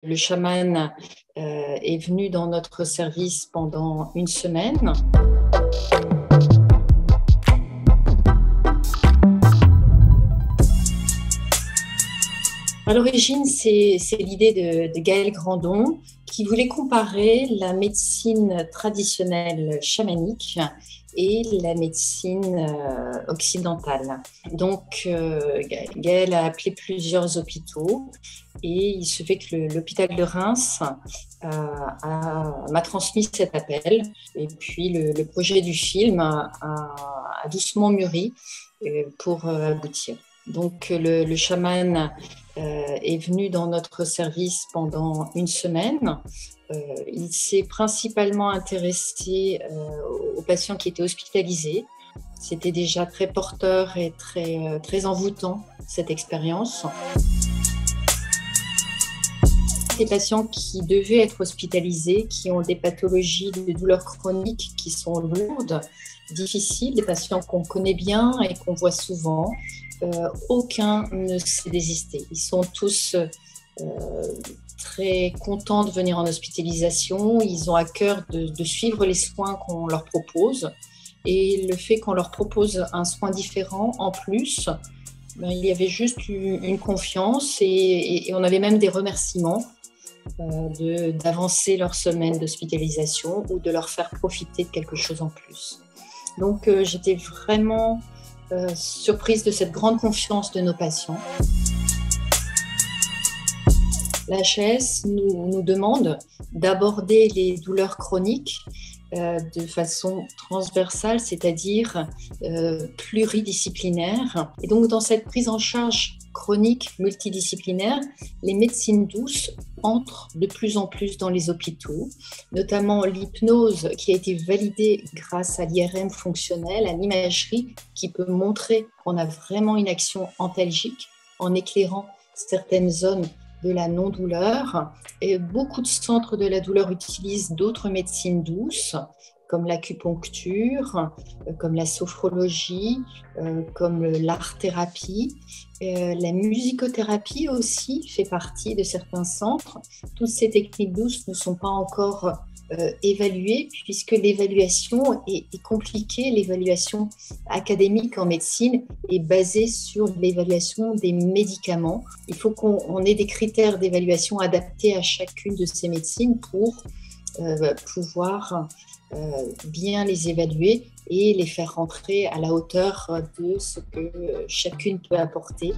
Le chaman est venu dans notre service pendant une semaine. À l'origine, c'est l'idée de Gaël Grandon qui voulait comparer la médecine traditionnelle chamanique et la médecine occidentale. Donc, Gaël a appelé plusieurs hôpitaux et il se fait que l'hôpital de Reims m'a transmis cet appel. Et puis, le projet du film a doucement mûri pour aboutir. Donc, le chaman est venu dans notre service pendant une semaine. Il s'est principalement intéressé aux patients qui étaient hospitalisés. C'était déjà très porteur et très envoûtant, cette expérience. Les patients qui devaient être hospitalisés, qui ont des pathologies de douleurs chroniques qui sont lourdes, difficiles, des patients qu'on connaît bien et qu'on voit souvent, aucun ne s'est désisté. Ils sont tous très contents de venir en hospitalisation. Ils ont à cœur de suivre les soins qu'on leur propose. Et le fait qu'on leur propose un soin différent en plus, il y avait juste une confiance et on avait même des remerciements d'avancer leur semaine d'hospitalisation ou de leur faire profiter de quelque chose en plus. Donc j'étais vraiment surprise de cette grande confiance de nos patients. L'HAS nous demande d'aborder les douleurs chroniques de façon transversale, c'est-à-dire pluridisciplinaire. Et donc, dans cette prise en charge chronique multidisciplinaire, les médecines douces entrent de plus en plus dans les hôpitaux, notamment l'hypnose qui a été validée grâce à l'IRM fonctionnel, à l'imagerie qui peut montrer qu'on a vraiment une action antalgique en éclairant certaines zones de la non-douleur. Et beaucoup de centres de la douleur utilisent d'autres médecines douces, comme l'acupuncture, comme la sophrologie, comme l'art-thérapie. La musicothérapie aussi fait partie de certains centres. Toutes ces techniques douces ne sont pas encore évaluées, puisque l'évaluation est compliquée. L'évaluation académique en médecine est basée sur l'évaluation des médicaments. Il faut qu'on ait des critères d'évaluation adaptés à chacune de ces médecines pour pouvoir bien les évaluer et les faire rentrer à la hauteur de ce que chacune peut apporter.